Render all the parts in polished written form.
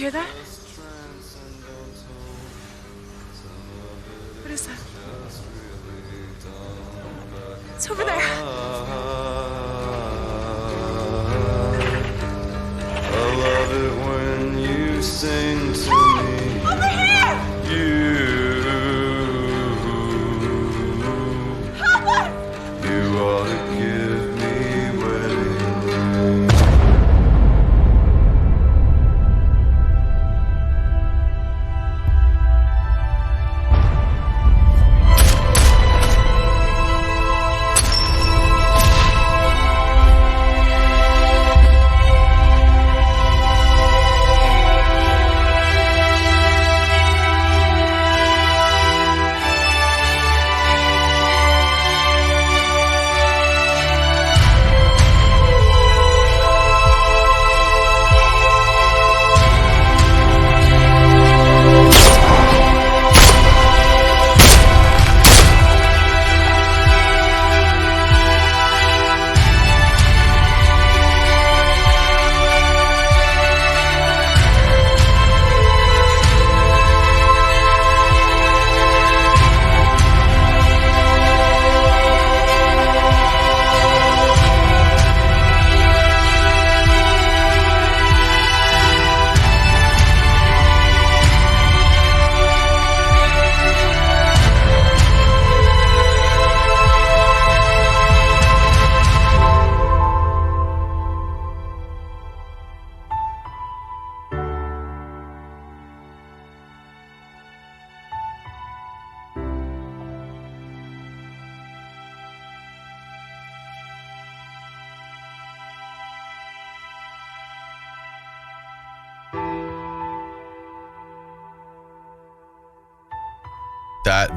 hear that? What is that? It's over there. I love it when you sing to me. Over here! Help us! You ought to give me wedding ring.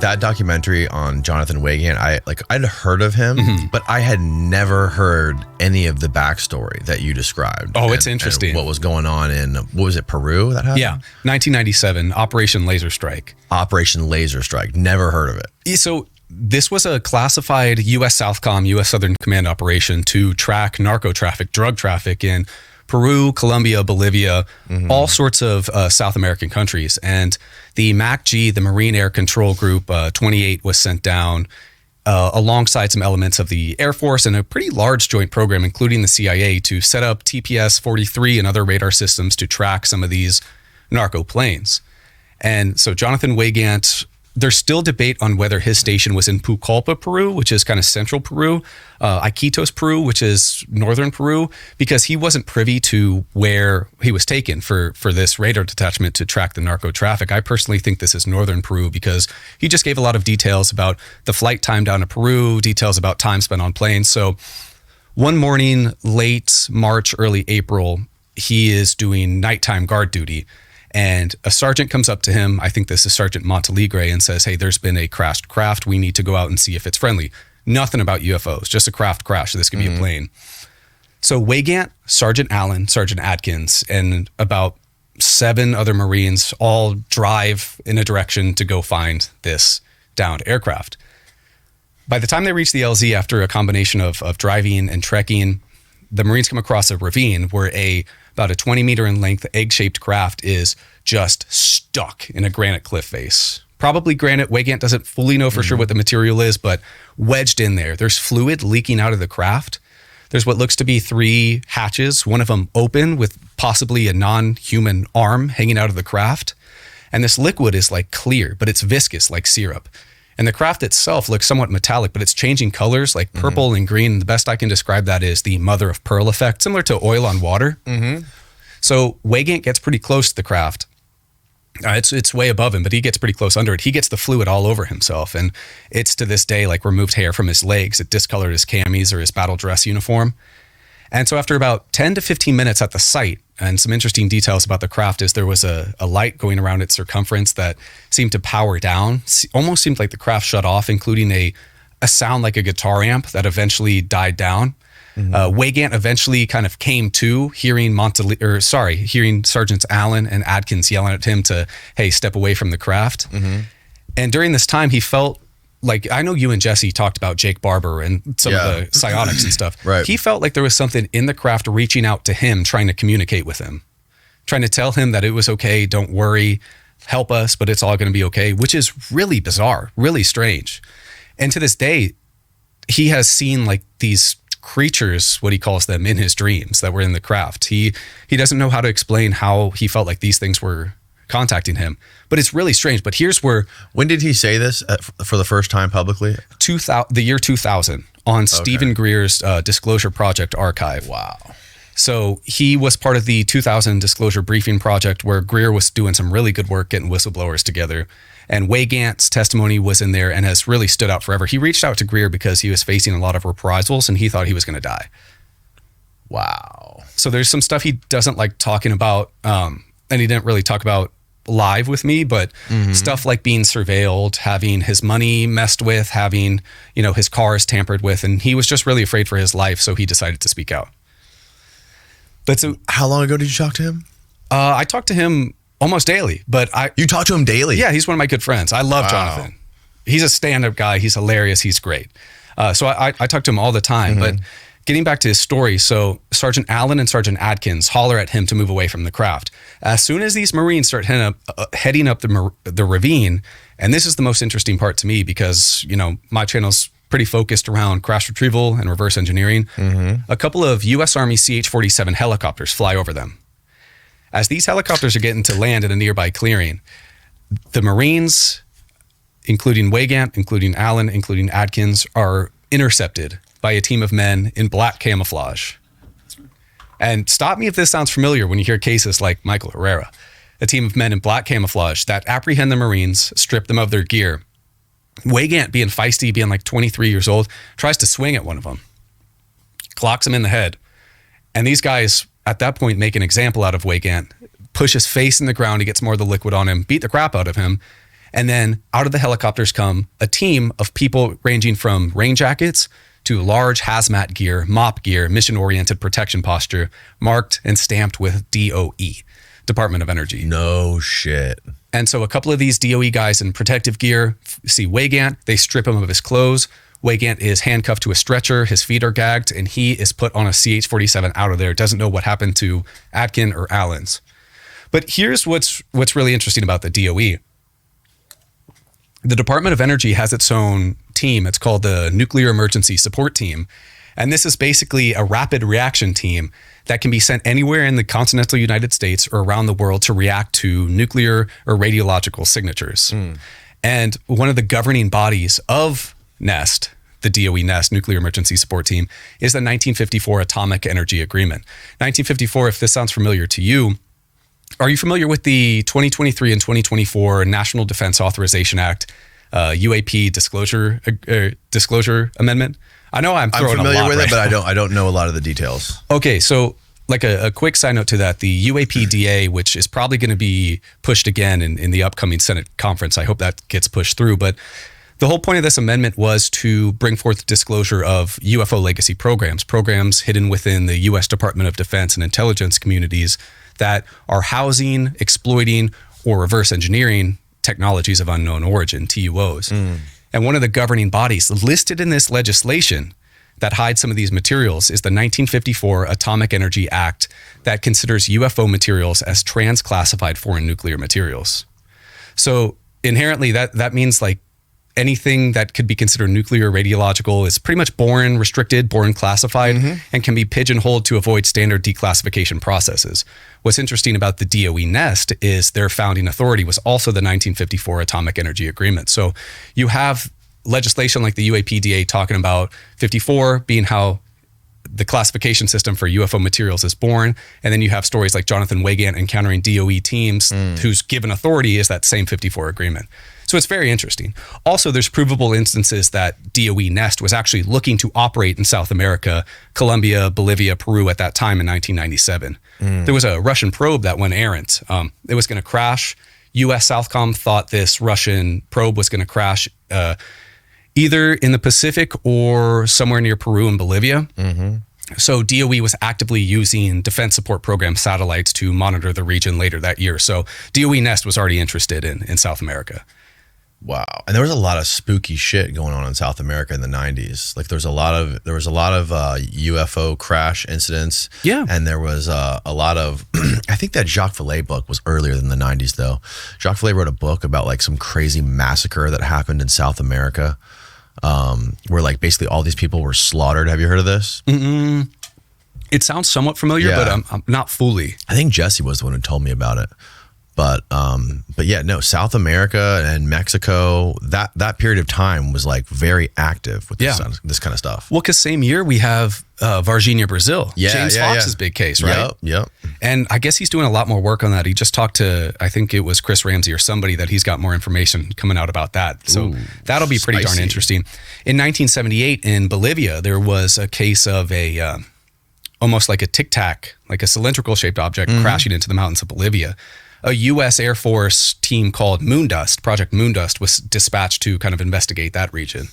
That documentary on Jonathan Weygand, I'd heard of him, but I had never heard any of the backstory that you described. Oh, it's interesting. What was going on in, what was it, Peru that happened? Yeah, 1997, Operation Laser Strike. Operation Laser Strike. Never heard of it. So this was a classified U.S. Southcom, U.S. Southern Command operation to track narco traffic, drug traffic in Peru, Colombia, Bolivia, all sorts of South American countries. And the MACG, the Marine Air Control Group 28, was sent down alongside some elements of the Air Force and a pretty large joint program, including the CIA, to set up TPS-43 and other radar systems to track some of these narco planes. And so Jonathan Weygand, there's still debate on whether his station was in Pucallpa, Peru, which is kind of central Peru, Iquitos, Peru, which is northern Peru, because he wasn't privy to where he was taken for this radar detachment to track the narco traffic. I personally think this is northern Peru because he just gave a lot of details about the flight time down to Peru, details about time spent on planes. So one morning, late March, early April, he is doing nighttime guard duty. And a sergeant comes up to him, I think this is Sergeant Montalegre, and says, hey, there's been a crashed craft. We need to go out and see if it's friendly. Nothing about UFOs, just a craft crash. This could be a plane. So Weygand, Sergeant Allen, Sergeant Atkins, and about 7 other Marines all drive in a direction to go find this downed aircraft. By the time they reach the LZ, after a combination of driving and trekking, the Marines come across a ravine where about a 20 meter in length egg-shaped craft is just stuck in a granite cliff face. Probably granite. Weygand doesn't fully know for sure what the material is, but wedged in there. There's fluid leaking out of the craft. There's what looks to be 3 hatches, one of them open with possibly a non-human arm hanging out of the craft. And this liquid is like clear, but it's viscous like syrup. And the craft itself looks somewhat metallic, but it's changing colors like purple and green. The best I can describe that is the mother of pearl effect, similar to oil on water. So Weygand gets pretty close to the craft. It's way above him, but he gets pretty close under it. He gets the fluid all over himself. And it's to this day like removed hair from his legs. It discolored his camis or his battle dress uniform. And so after about 10 to 15 minutes at the site, and some interesting details about the craft is there was a light going around its circumference that seemed to power down. Almost seemed like the craft shut off, including a sound like a guitar amp that eventually died down. Weygand eventually kind of came to hearing Sergeants Allen and Atkins yelling at him to, hey, step away from the craft. And during this time, he felt like, I know you and Jesse talked about Jake Barber and some of the psionics and stuff. Right. He felt like there was something in the craft reaching out to him, trying to communicate with him. trying to tell him that it was okay, don't worry, help us, but it's all going to be okay, which is really bizarre, really strange. And to this day, he has seen like these creatures, what he calls them, in his dreams that were in the craft. He doesn't know how to explain how he felt like these things were contacting him, but it's really strange. But here's where... When did he say this for the first time publicly? The year 2000 on Stephen Greer's Disclosure Project archive. Wow. So he was part of the 2000 Disclosure Briefing Project, where Greer was doing some really good work getting whistleblowers together. And Weygand's testimony was in there and has really stood out forever. He reached out to Greer because he was facing a lot of reprisals and he thought he was going to die. Wow. So there's some stuff he doesn't like talking about, and he didn't really talk about live with me, but stuff like being surveilled, having his money messed with, having, his cars tampered with, and he was just really afraid for his life, so he decided to speak out. But so, how long ago did you talk to him? I talked to him almost daily, but You talk to him daily? Yeah, he's one of my good friends. I love Jonathan. He's a stand-up guy. He's hilarious. He's great. So I talk to him all the time. But getting back to his story, so Sergeant Allen and Sergeant Adkins holler at him to move away from the craft. As soon as these Marines start heading up the ravine, and this is the most interesting part to me because, my channel's pretty focused around crash retrieval and reverse engineering. A couple of U.S. Army CH-47 helicopters fly over them. As these helicopters are getting to land in a nearby clearing, the Marines, including Weygand, including Allen, including Adkins, are intercepted by a team of men in black camouflage. And stop me if this sounds familiar when you hear cases like Michael Herrera. A team of men in black camouflage that apprehend the Marines, strip them of their gear. Weygand, being feisty, being like 23 years old, tries to swing at one of them, clocks him in the head. And these guys, at that point, make an example out of Weygand, push his face in the ground, he gets more of the liquid on him, beat the crap out of him. And then out of the helicopters come a team of people ranging from rain jackets to large hazmat gear, mop gear, mission-oriented protection posture, marked and stamped with DOE, Department of Energy. No shit. And so a couple of these DOE guys in protective gear see Weygand, they strip him of his clothes. Weygand is handcuffed to a stretcher, his feet are gagged, and he is put on a CH-47 out of there. Doesn't know what happened to Adkin or Allens. But here's what's really interesting about the DOE. The Department of Energy has its own team. It's called the Nuclear Emergency Support Team. And this is basically a rapid reaction team that can be sent anywhere in the continental United States or around the world to react to nuclear or radiological signatures. And one of the governing bodies of NEST, the DOE NEST, Nuclear Emergency Support Team, is the 1954 Atomic Energy Agreement. 1954, if this sounds familiar to you, are you familiar with the 2023 and 2024 National Defense Authorization Act, UAP disclosure amendment? I know I'm throwing familiar a lot with right it, but now. I don't know a lot of the details. Okay, so like a quick side note to that, the UAPDA, which is probably going to be pushed again in the upcoming Senate conference, I hope that gets pushed through, but the whole point of this amendment was to bring forth disclosure of UFO legacy programs hidden within the U.S. Department of Defense and intelligence communities that are housing, exploiting, or reverse engineering technologies of unknown origin, TUOs. And one of the governing bodies listed in this legislation that hides some of these materials is the 1954 Atomic Energy Act that considers UFO materials as trans-classified foreign nuclear materials. So inherently that means like anything that could be considered nuclear radiological is pretty much born restricted, born classified, and can be pigeonholed to avoid standard declassification processes. What's interesting about the DOE NEST is their founding authority was also the 1954 Atomic Energy Agreement. So you have legislation like the UAPDA talking about 54 being how the classification system for UFO materials is born. And then you have stories like Jonathan Weygand encountering DOE teams whose given authority is that same 54 agreement. So it's very interesting. Also, there's provable instances that DOE NEST was actually looking to operate in South America, Colombia, Bolivia, Peru at that time in 1997. There was a Russian probe that went errant. It was going to crash. US Southcom thought this Russian probe was going to crash either in the Pacific or somewhere near Peru and Bolivia. So DOE was actively using Defense Support Program satellites to monitor the region later that year. So DOE NEST was already interested in South America. Wow. And there was a lot of spooky shit going on in South America in the 90s. Like there was a lot of UFO crash incidents. Yeah. And there was a lot of I think that Jacques Vallée book was earlier than the 90s though. Jacques Vallée wrote a book about like some crazy massacre that happened in South America. Where like basically all these people were slaughtered. Have you heard of this? It sounds somewhat familiar, Yeah. but I'm not fully. I think Jesse was the one who told me about it. But yeah, no, South America and Mexico, that period of time was like very active with this kind of stuff. Well, because same year we have Varginha, Brazil. Yeah, James yeah, Fox's big case, right? Yep. And I guess he's doing a lot more work on that. He just talked to, I think it was Chris Ramsey or somebody, that he's got more information coming out about that. So that'll be pretty darn spicy. interesting. In 1978 in Bolivia, there was a case of a almost like a tic tac, like a cylindrical shaped object crashing into the mountains of Bolivia. A U.S. Air Force team called Moondust, Project Moondust, was dispatched to kind of investigate that region.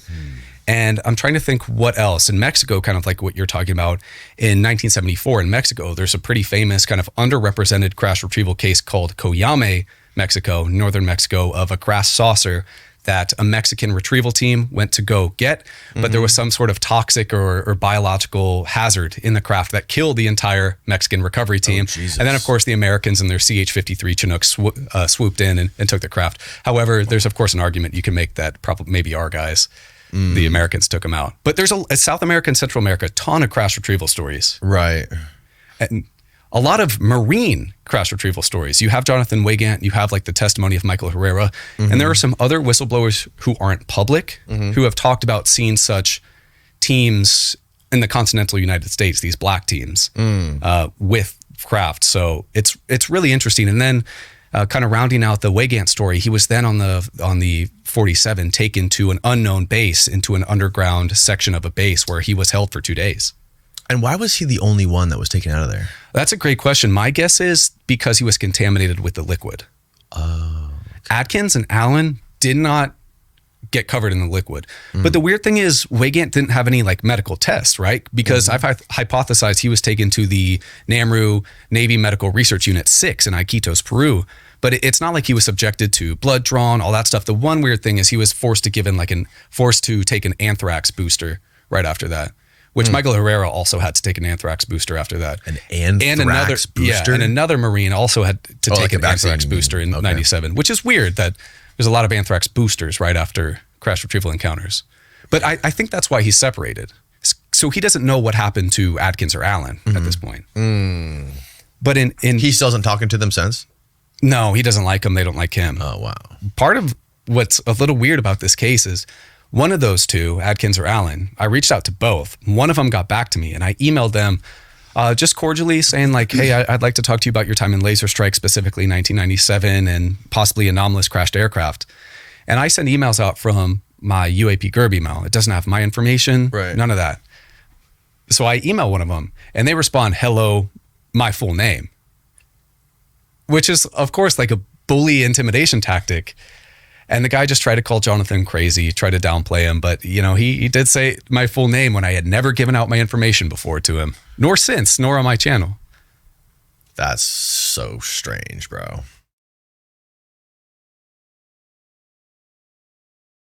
And I'm trying to think what else. In Mexico, kind of like what you're talking about, in 1974 in Mexico, there's a pretty famous kind of underrepresented crash retrieval case called Coyame, Mexico, northern Mexico, of a crash saucer that a Mexican retrieval team went to go get, but there was some sort of toxic or biological hazard in the craft that killed the entire Mexican recovery team. Jesus. And then, of course, the Americans and their CH-53 Chinooks swooped in and took the craft. However, there's, of course, an argument you can make that probably maybe our guys, the Americans, took them out. But there's a South America and Central America, a ton of crash retrieval stories. Right. And a lot of marine crash retrieval stories. You have Jonathan Weygand, you have like the testimony of Michael Herrera, and there are some other whistleblowers who aren't public who have talked about seeing such teams in the continental United States, these black teams with craft. So it's really interesting. And then kind of rounding out the Weygand story, he was then on the 47 taken to an unknown base, into an underground section of a base where he was held for 2 days. And why was he the only one that was taken out of there? That's a great question. My guess is because he was contaminated with the liquid. Oh. Okay. Atkins and Allen did not get covered in the liquid. But the weird thing is Weygand didn't have any like medical tests, right? Because I've hypothesized he was taken to the NAMRU Navy Medical Research Unit 6 in Iquitos, Peru. But it's not like he was subjected to blood drawn, all that stuff. The one weird thing is he was forced to take an anthrax booster right after that. Which Michael Herrera also had to take an anthrax booster after that. An anthrax booster? Yeah, and another Marine also had to take like an a anthrax vaccine. booster in 97, which is weird that there's a lot of anthrax boosters right after crash retrieval encounters. But I think that's why he's separated. So he doesn't know what happened to Atkins or Allen at this point. But in He still hasn't talking to them since? no, he doesn't like them. They don't like him. Oh, wow. Part of what's a little weird about this case is one of those two, Atkins or Allen, I reached out to both. One of them got back to me and I emailed them just cordially saying like, hey, I'd like to talk to you about your time in Laser Strike, specifically 1997 and possibly anomalous crashed aircraft. And I send emails out from my UAPGerb email. It doesn't have my information, Right. None of that. So I email one of them and they respond, hello, my full name, which is of course like a bully intimidation tactic. And the guy just tried to call Jonathan crazy, tried to downplay him. But, you know, he did say my full name when I had never given out my information before to him, nor since, nor on my channel. That's so strange, bro.